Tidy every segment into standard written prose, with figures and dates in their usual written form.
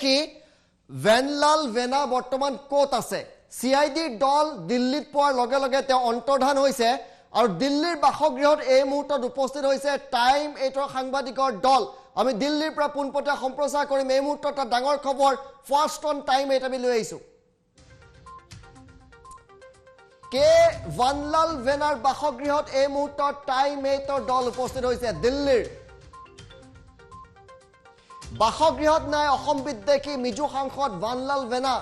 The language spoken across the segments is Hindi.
প্ৰতিবেশী ভেনলাল ভেনা বৰ্তমান ক'ত আছে? CID দল দিল্লীত পোৱাৰ লগে লগে তেওঁ অন্তৰ্ধান হৈছে আৰু দিল্লীৰ বাসগৃহত এই মুহূৰ্তত উপস্থিত হৈছে টাইম 8ৰ সাংবাদিকৰ দল। আমি দিল্লীৰ পৰা পোনপটীয়া সম্প্ৰচাৰ কৰিম। এই মুহূৰ্তত ডাঙৰ খবৰ ফাৰ্ষ্ট অন টাইম 8 আমি লৈ আহিছোঁ। কে ভানলাল ভেনাৰ বাসগৃহত এই মুহূৰ্তত টাইম 8ৰ দল উপস্থিত হৈছে দিল্লীৰ। বাসগৃহত নাই অসম বিদ্বেষী মিজু সাংসদ ভানলাল ভেনা।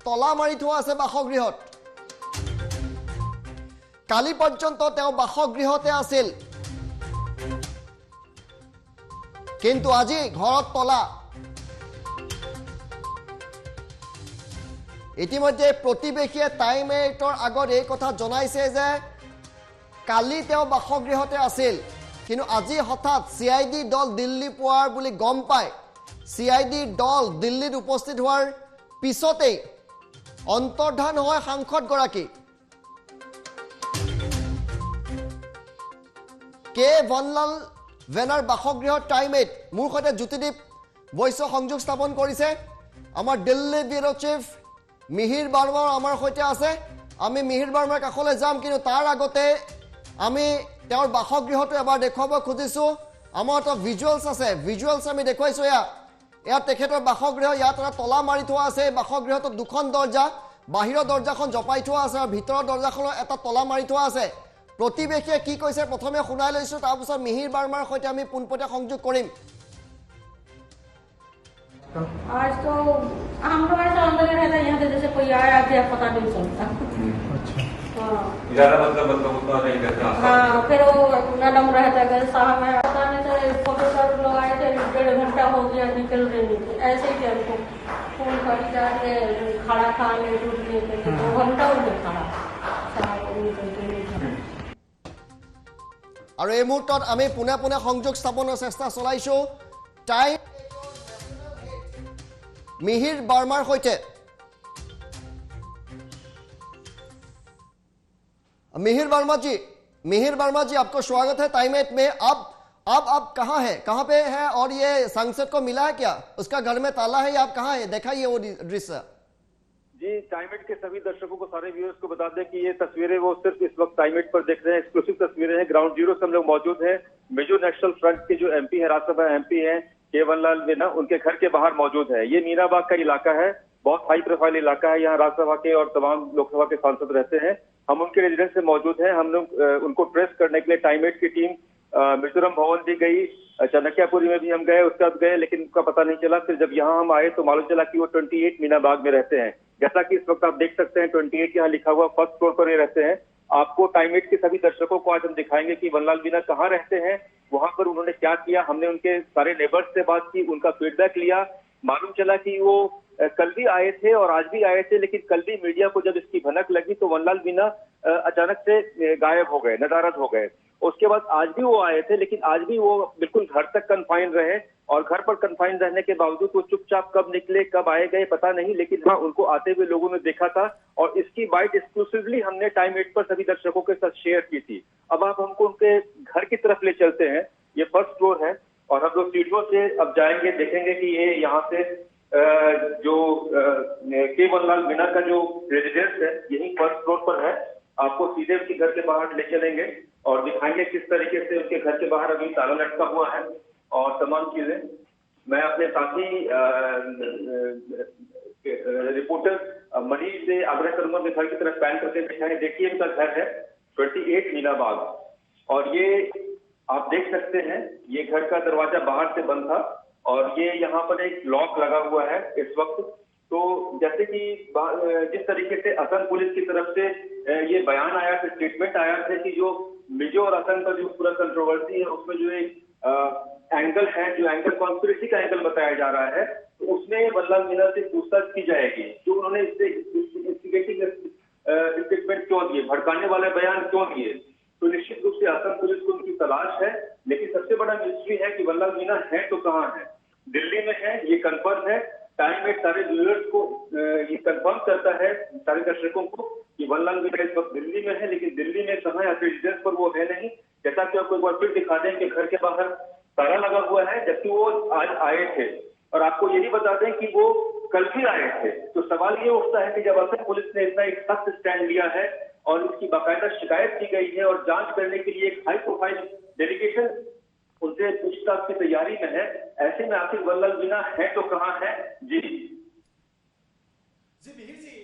তলা মাৰি থোৱা আছে বাসগৃহত। কালি পৰ্যন্ত তেওঁ বাসগৃহতে আছিল, কিন্তু আজি ঘৰত তলা। ইতিমধ্যে প্ৰতিবেশীয়ে টাইম 8ৰ আগত এই কথা জনাইছে যে কালি তেওঁ বাসগৃহতে আছিল, কিন্তু আজি হঠাৎ CID দল দিল্লী পোৱাৰ বুলি গম পায়। CID দল দিল্লীত উপস্থিত হোৱাৰ পিছতেই অন্তৰ্ধান হয় সাংসদগৰাকী। কে ভানলাল ভেনাৰ বাসগৃহত টাইম 8। মোৰ সৈতে জ্যোতিদীপ বৈশ্য সংযোগ স্থাপন কৰিছে। আমাৰ দিল্লী ব্যুৰ' চিফ মিহিৰ বাৰ্মাও আমাৰ সৈতে আছে। আমি মিহিৰ বাৰ্মাৰ কাষলৈ যাম, কিন্তু তাৰ আগতে আমি তেওঁৰ বাসগৃহটো এবাৰ দেখুৱাব খুজিছোঁ। আমাৰ এটা ভিজুৱেলছ আছে, ভিজুৱেলছ আমি দেখুৱাইছোঁ। এয়া তেখেতৰ বাসগৃহ। ইয়াত এটা তলা মাৰি থোৱা আছে। বাসগৃহটোত দুখন দৰ্জা, বাহিৰৰ দৰ্জাখন জপাই থোৱা আছে আৰু ভিতৰৰ দৰ্জাখনৰ এটা তলা মাৰি থোৱা আছে। প্ৰতিবেশীয়ে কি কৈছে প্ৰথমে শুনাই লৈছোঁ, তাৰপিছত মিহিৰ বাৰ্মাৰ সৈতে আমি পোনপটীয়া সংযোগ কৰিম। आज तो हम लोग ऐसा अंदर रहता है, यहाँ से जैसे कोई आया गया पता नहीं चलता। अच्छा। हाँ ज्यादा मतलब उतना नहीं करता। हाँ, फिर वो नरम रहता है साहब में पता नहीं चले। फोटो सब लोग आए थे, 1.5 घंटा हो गया निकल रहे नहीं थे। ऐसे ही हमको फोन कर जाके खड़ा था ले दूध लेके 2 घंटा हो गया खड़ा। আৰু এই মুহূৰ্তত আমি পুনে পুনে সংযোগ স্থাপনৰ চেষ্টা চলাইছোঁ টাইম मिहिर बार्मार होते। मिहिर वर्मा जी आपको स्वागत है टाइम 8 में। अब आप कहाँ हैं, कहाँ पे है और ये सांसद को मिला है क्या? उसका घर में ताला है या आप कहाँ है? दिखाइए वो दृश्य। जी, टाइम 8 के सभी दर्शकों को, सारे व्यूअर्स को बता दें कि ये तस्वीरें वो सिर्फ इस वक्त टाइम 8 पर देख रहे हैं। एक्सक्लूसिव तस्वीरें हैं। ग्राउंड जीरो से हम लोग मौजूद हैं। मिजो नेशनल फ्रंट के जो MP है, राज्यसभा MP है के भानलाल वेना, उनके घर के बाहर मौजूद है। ये मीराबाग का इलाका है, बहुत हाई प्रोफाइल इलाका है। यहाँ राज्यसभा के और तमाम लोकसभा के सांसद रहते हैं। हम उनके रेजिडेंस से मौजूद हैं। हम लोग उनको ट्रेस करने के लिए टाइम 8 की टीम मिजोरम भवन भी गई, चाणक्यपुरी में भी हम गए, उसके बाद गए, लेकिन उनका पता नहीं चला। फिर जब यहाँ हम आए तो मालूम चला कि वो 28 मीनाबाग में रहते हैं। जैसा कि इस वक्त आप देख सकते हैं 28 यहाँ लिखा हुआ, फर्स्ट फ्लोर पर ये रहते हैं। आपको टाइम 8 के सभी दर्शकों को आज हम दिखाएंगे कि भानलाल वेना कहाँ रहते हैं, वहां पर उन्होंने क्या किया। हमने उनके सारे नेबर्स से बात की, उनका फीडबैक लिया। मालूम चला कि वो कल भी आए थे और आज भी आए थे, लेकिन कल भी मीडिया को जब इसकी भनक लगी तो भानलाल वेना अचानक से गायब हो गए, नदारद हो गए। उसके बाद आज भी वो आए थे, लेकिन आज भी वो बिल्कुल घर तक कन्फाइन रहे और घर पर कन्फाइन रहने के बावजूद वो चुपचाप कब निकले कब आए गए पता नहीं, लेकिन हाँ उनको आते हुए लोगों ने देखा था और इसकी बाइट एक्सक्लूसिवली हमने टाइम 8 पर सभी दर्शकों के साथ शेयर की थी। अब आप हमको उनके घर की तरफ ले चलते हैं। ये फर्स्ट फ्लोर है और हम लोग सीढ़ियों से अब जाएंगे, देखेंगे कि ये यहाँ से जो के भानलाल वेना का जो रेजिडेंस है यही फर्स्ट फ्लोर पर है। आपको सीधे उनके घर के बाहर ले चलेंगे और दिखाएंगे किस तरीके से उनके घर के बाहर अभी ताला लटका हुआ है और तमाम चीजें। मैं अपने साथी रिपोर्टर मनीष से आग्रह करूंगा कि घर की तरफ पैन करके दिखाएं। देखिए उनका घर है 28 मीनाबाग और ये आप देख सकते हैं ये घर का दरवाजा बाहर से बंद था और ये यहाँ पर एक लॉक लगा हुआ है इस वक्त। तो जैसे कि जिस तरीके से असम पुलिस की तरफ से ये बयान आया था, स्टेटमेंट आया था कि जो मिजो और असम का जो पूरा कंट्रोवर्सी है उसमें जो एक एंगल है, जो एंगल कॉन्स्पिरेसी का एंगल बताया जा रहा है, तो उसमें भानलाल वेना से पूछताछ की जाएगी। जो उन्होंने इंस्टिगेटिंग स्टेटमेंट क्यों दिए, भड़काने वाले बयान क्यों दिए, तो निश्चित रूप से असम पुलिस को उनकी तलाश है। लेकिन सबसे बड़ा मिस्ट्री है कि भानलाल वेना है तो कहाँ है। दिल्ली में है, ये कंफर्म है। टाइम 8 सारे व्यूअर्स को ये कंफर्म करता है, सारे दर्शकों को, कि भानलाल वेना इस वक्त दिल्ली में है, लेकिन दिल्ली में कहाँ है रेजिडेंस पर वो है नहीं। जैसा कि आपको एक बार फिर दिखा दें कि घर के बाहर ताला लगा हुआ है, जबकि वो आज आए थे। और आपको ये भी बता दें कि वो कल भी आए थे। तो सवाल ये उठता है कि जब असम पुलिस ने इतना एक सख्त स्टैंड लिया है और इसकी बाकायदा शिकायत की गई है और जांच करने के लिए एक हाई प्रोफाइल डेलीगेशन उनसे पूछताछ की तैयारी में है, ऐसे में आखिर वल्लभ मीणा है तो कहाँ है? जी मिहिर जी,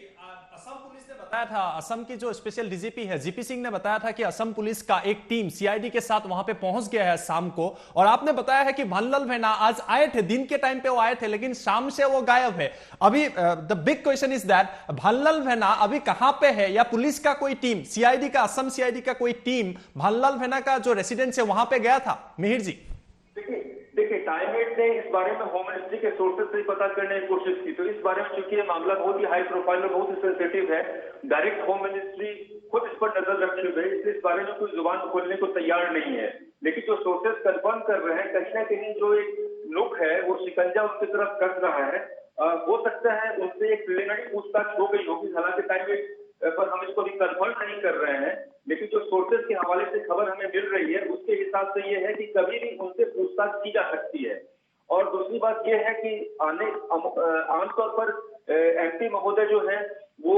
असम पुलिस ने बताया था, असम की जो स्पेशल डीजीपी है जीपी सिंह ने बताया था कि असम पुलिस का एक टीम सीआईडी के साथ वहां पे पहुंच गया है शाम को, और आपने बताया है कि भन्नलाल वैना आज आए थे, दिन के टाइम पे वो आए थे, लेकिन शाम से वो गायब है। अभी the big question is that Bhannalal वैना अभी कहां पे है, या पुलिस का कोई टीम, सीआईडी का, असम सीआईडी का कोई टीम भन्नलाल वैना का जो रेसिडेंस है वहां पे गया था? मिहिर जी देखिए, टाइमवेट ने इस बारे में होम मिनिस्ट्री के सोर्सेज से पता करने की कोशिश की, तो इस बारे में चूंकि ये मामला बहुत ही हाई प्रोफाइल और बहुत ही सेंसिटिव है, डायरेक्ट होम मिनिस्ट्री खुद इस पर नजर रखे हुए, इसलिए इस बारे में कोई जुबान खोलने को तैयार नहीं है। लेकिन जो सोर्सेज कंफर्म कर रहे हैं, कहीं ना कहीं जो एक लुक है वो शिकंजा उनकी तरफ कस रहा है। हो सकता है उनसे एक प्रिलिमिनरी पूछताछ हो गई होगी, हालांकि टाइमवेट पर हम इसको भी कंफर्म नहीं कर रहे हैं, लेकिन जो सोर्सेज के हवाले से खबर हमें मिल रही है उसके हिसाब से ये है कि कभी भी उनसे पूछताछ की जा सकती है। और दूसरी बात ये है कि आमतौर पर एमपी महोदय जो है वो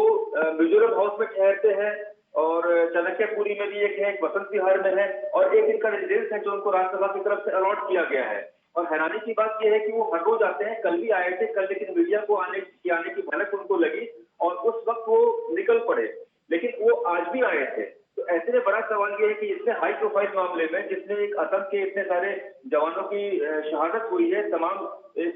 मिजोरम हाउस में ठहरते हैं, और चाणक्यपुरी में भी एक है, एक वसंत विहार में है, और एक इनका रेजिडेंस है जो उनको राज्यसभा की तरफ से अलॉट किया गया है। और हैरानी की बात यह है कि वो हर रोज आते हैं, कल भी आए थे, कल लेकिन मीडिया को आने की भनक उनको लगी और उस वक्त वो निकल पड़े, लेकिन वो आज भी आए थे। तो ऐसे में बड़ा सवाल ये है कि इसमें हाई प्रोफाइल मामले में, जिसमें एक असम के इतने सारे जवानों की शहादत हुई है, तमाम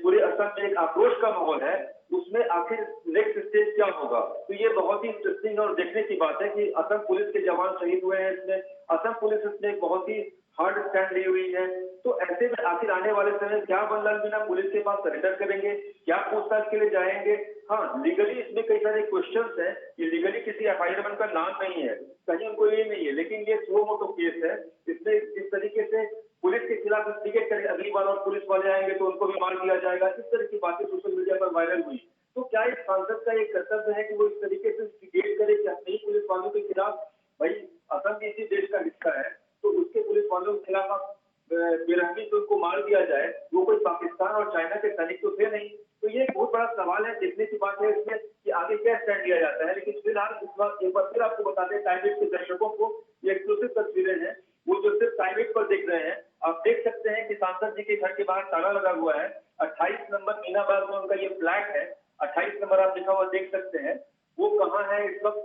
पूरे असम में एक आक्रोश का माहौल है, उसमें आखिर नेक्स्ट स्टेज क्या होगा? तो ये बहुत ही इंटरेस्टिंग और देखने की बात है कि असम पुलिस के जवान शहीद हुए हैं इसमें, असम पुलिस इसमें एक बहुत ही हार्ड स्टैंड ली हुई है। तो ऐसे में आखिर आने वाले समय क्या भन्नलाल मीणा पुलिस के पास सरेंडर करेंगे, क्या पूछताछ के लिए जाएंगे? हाँ, लीगली इसमें कई सारे क्वेश्चंस हैं कि लीगली किसी एफआईआर में उनका नाम नहीं है, कहीं उनको ये नहीं है, लेकिन ये सुओ मोटो केस है। इसमें जिस तरीके से पुलिस के खिलाफ इंस्टिगेट करें अगली बार और पुलिस वाले आएंगे तो उनको भी मार दिया जाएगा, इस तरह की बातें सोशल मीडिया पर वायरल हुई। तो क्या एक सांसद का एक कर्तव्य है कि वो इस तरीके से इंस्टिगेट करे कि अपने पुलिस वालों के खिलाफ? भाई, असम भी इसी देश का हिस्सा है, तो उसके पुलिस वालों के खिलाफ आप बेरहमी से उनको मार दिया जाए, वो कोई पाकिस्तान और चाइना के सैनिक तो थे नहीं। तो ये बहुत बड़ा सवाल है, देखने की बात है इसमें कि आगे क्या स्टैंड लिया जाता है। लेकिन फिलहाल इस बार एक बार फिर आपको बताते हैं, टाइमवेट के दर्शकों को ये एक्सक्लूसिव तस्वीरें हैं, वो जो सिर्फ टाइमवेट पर देख रहे हैं। आप देख सकते हैं कि सांसद जी के घर के बाहर ताला लगा हुआ है, 28 नंबर मीनाबाग में उनका ये फ्लैट है, 28 नंबर आप लिखा हुआ देख सकते हैं। वो कहाँ है इस वक्त,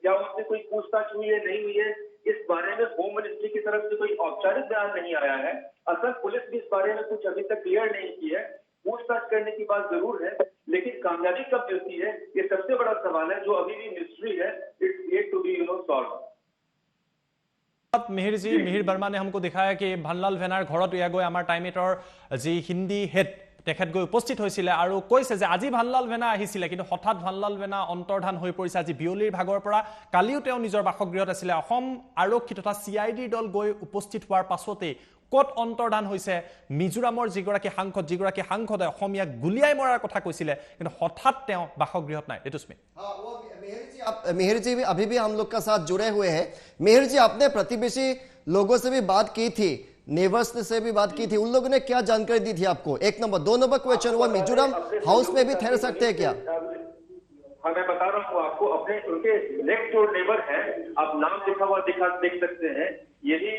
क्या उनसे कोई पूछताछ हुई है, नहीं हुई है, इस बारे में होम मिनिस्ट्री की तरफ से कोई औपचारिक बयान नहीं आया है। असम पुलिस भी इस बारे में कुछ अभी तक क्लियर नहीं की है, पूछताछ करने की बात जरूर है, लेकिन कामयाबी कब मिलती है ये सबसे बड़ा सवाल है, जो अभी भी मिस्ट्री है। It's yet to be solve. Mihir ji, Mihir Barma ने हमको दिखाया कि भन्नलाल वैनार घरत इया गई आमार टाइमेटर जी हिंदी हेड তেখেত গৈ উপস্থিত হৈছিলে আৰু কৈছে যে আজি भन्नलाल वैना আহিছিলে, কিন্তু হঠাৎ भन्नलाल वैना অন্তৰ্ধান হৈ পৰিছে আজি বিয়লিৰ ভাগৰ পৰা। কালিও তেওঁ নিজৰ বাসগৃহত আছিলে। অসম আৰক্ষী তথা চিআইডিৰ দল গৈ উপস্থিত হোৱাৰ পাছতে ক'ত অন্তৰ্ধান হৈছে, মিজোৰামৰ যিগৰাকী সাংসদে অসমীয়াক গুলিয়াই মৰাৰ কথা কৈছিলে, কিন্তু হঠাৎ তেওঁ বাসগৃহত নাই। ঋতুস্মিত, मिहिर जी अभी भी हम लोग का साथ जुड़े हुए हैं। मिहिर जी, आपने प्रतिवेशी लोगों से भी बात की थी, नेबर्स से भी बात की थी, उन लोगों ने क्या जानकारी दी थी आपको? 1 नंबर। 2 नंबर क्वेश्चन, वो मिजोरम हाउस में भी ठहर सकते हैं क्या? हाँ, मैं बता रहा हूँ आपको, अपने उनके नेक्स्ट डोर नेबर हैं, आप नाम लिखा हुआ देख सकते हैं, यही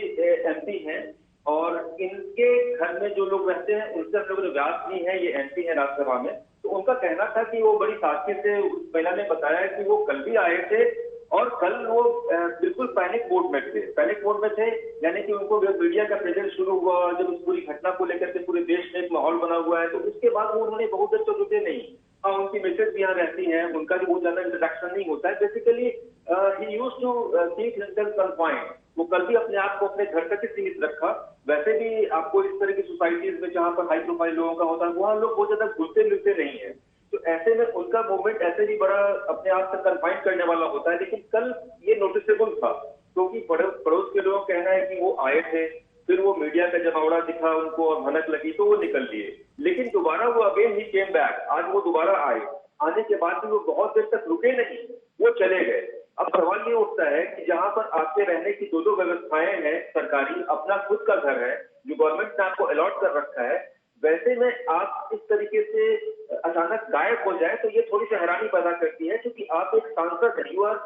एमपी हैं, और इनके घर में जो लोग रहते हैं उनसे हम लोगों ने बात की है, ये एमपी है राज्यसभा में। तो उनका कहना था कि वो बड़ी सादगी से उस महिला ने बताया कि वो कल भी आए थे और कल वो बिल्कुल पैनिक मोड में थे, यानी कि उनको मीडिया का प्रेजेंस शुरू हुआ और जब उस पूरी घटना को लेकर के पूरे देश में एक माहौल बना हुआ है, तो उसके बाद वो उन्होंने बहुत देर तो रुके नहीं। हाँ, उनकी मिसेज भी यहाँ रहती हैं, उनका भी बहुत ज्यादा इंटरेक्शन नहीं होता है। Basically he used to keep himself confined. वो कल भी अपने आप को अपने घर तक ही सीमित रखा। वैसे भी आपको इस तरह की सोसाइटीज में जहाँ पर हाई प्रोफाइल लोगों का होता है, वहाँ लोग बहुत ज्यादा घुलते मिलते नहीं है। तो ऐसे में उनका मूवमेंट ऐसे भी बड़ा अपने आप तक कन्फाइंड करने वाला होता है। लेकिन कल ये नोटिसेबल था, क्योंकि पड़ोस के लोगों का कहना है कि वो आए थे, फिर वो मीडिया का जमावड़ा दिखा उनको और भनक लगी तो वो निकल लिए, लेकिन दोबारा वो अगेन ही केम बैक। आज वो दोबारा आए, आने के बाद भी वो बहुत देर तक रुके नहीं, वो चले गए। अब सवाल ये उठता है कि जहां पर आपके रहने की दो व्यवस्थाएं हैं सरकारी, अपना खुद का घर है जो गवर्नमेंट ने आपको अलॉट कर रखा है, वैसे में आप इस तरीके से अचानक गायब हो जाए तो ये थोड़ी सी हैरानी पैदा करती है, क्योंकि आप एक सांसद हैं, यू आर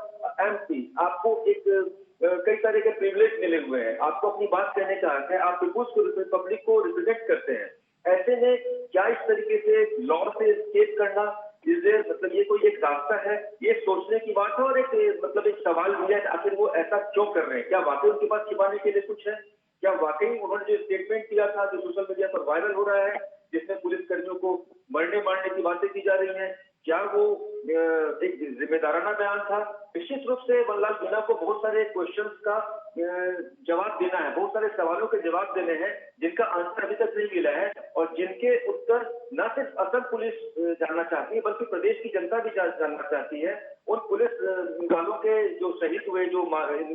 एमपी, आपको एक कई तरह के प्रिविलेज मिले हुए हैं, आपको अपनी बात कहने का हक है, आप पब्लिक को रिप्रेजेंट करते हैं। ऐसे में क्या इस तरीके से लॉ से एस्केप करना, मतलब ये कोई एक रास्ता है, ये सोचने की बात है। और एक मतलब एक सवाल भी है, आखिर वो ऐसा क्यों कर रहे हैं? क्या वाकई उनके पास छिपाने के लिए कुछ है? क्या वाकई उन्होंने जो स्टेटमेंट किया था, जो सोशल मीडिया पर वायरल हो रहा है, जिसमें पुलिस कर्मियों को मरने मारने की बातें की जा रही हैं, क्या वो एक जिम्मेदाराना बयान था? निश्चित रूप से बल्लाल मीणा को बहुत सारे क्वेश्चंस का जवाब देना है, बहुत सारे सवालों के जवाब देने हैं जिनका आंसर अभी तक नहीं मिला है, और जिनके उत्तर न सिर्फ असम पुलिस जानना चाहती है बल्कि प्रदेश की जनता भी जानना चाहती है। उन पुलिस वालों के जो शहीद हुए, जो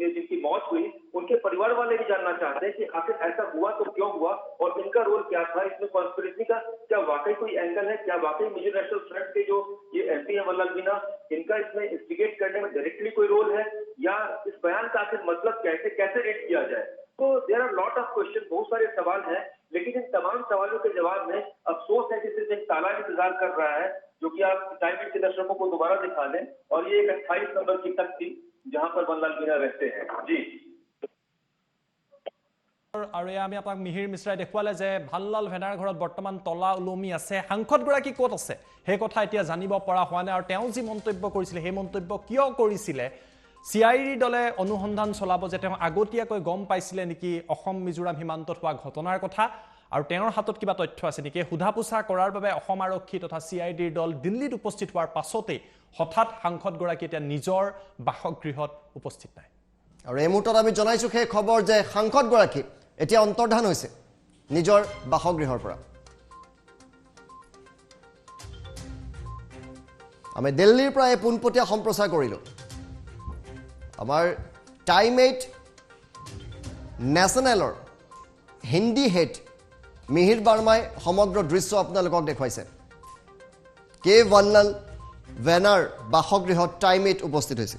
जिनकी मौत हुई, उनके परिवार वाले भी जानना चाहते हैं कि आखिर ऐसा हुआ तो क्यों हुआ और इनका रोल क्या था इसमें, कॉन्स्पिरेसी का क्या वाकई कोई एंगल है? क्या वाकई मिजो नेशनल फ्रंट के जो ये एमपी है बल्लाल मीणा, इनका इसमें इंस्टिगेट करने में डायरेक्टली कोई रोल है, या इस बयान का आखिर मतलब कैसे रीड किया जाए? तो there are lot of question, बहुत सारे सवाल हैं, लेकिन इन तमाम सवालों के जवाब में अफसोस है कि सिर्फ एक ताला इंतजार कर रहा है, जो कि आप टाइम के दर्शकों को दोबारा दिखा दें। और ये एक 28 नंबर की तक थी जहां पर बल्लाल मीणा रहते हैं। जी আৰু আমি আপোনাক মিহিৰ মিশ্ৰাই দেখুৱালে যে ভানলাল ভেনাৰ ঘৰত বৰ্তমান তলা ওলমি আছে, সাংসদগৰাকী ক'ত আছে সেই কথা এতিয়া জানিব পৰা হোৱা নাই। আৰু তেওঁ যি মন্তব্য কৰিছিলে সেই মন্তব্য কিয় কৰিছিলে, CID দলে অনুসন্ধান চলাব যে তেওঁ আগতীয়াকৈ গম পাইছিলে নেকি অসম মিজোৰাম সীমান্তত হোৱা ঘটনাৰ কথা, আৰু তেওঁৰ হাতত কিবা তথ্য আছে নেকি। সোধা পোছা কৰাৰ বাবে অসম আৰক্ষী তথা CIDৰ দল দিল্লীত উপস্থিত হোৱাৰ পাছতেই হঠাৎ সাংসদগৰাকী এতিয়া নিজৰ বাসগৃহত উপস্থিত নাই। আৰু এই মুহূৰ্তত আমি জনাইছোঁ সেই খবৰ যে সাংসদগৰাকী এতিয়া অন্তৰ্ধান হৈছে নিজৰ বাসগৃহৰ পৰা। আমি দিল্লীৰ পৰা এই পোনপটীয়া সম্প্ৰচাৰ কৰিলোঁ। আমাৰ টাইম 8 নেশ্যনেলৰ হিন্দী হেড মিহিৰ বাৰ্মাই সমগ্ৰ দৃশ্য আপোনালোকক দেখুৱাইছে। কে ভানলাল ভেনাৰ বাসগৃহত টাইম 8 উপস্থিত হৈছে।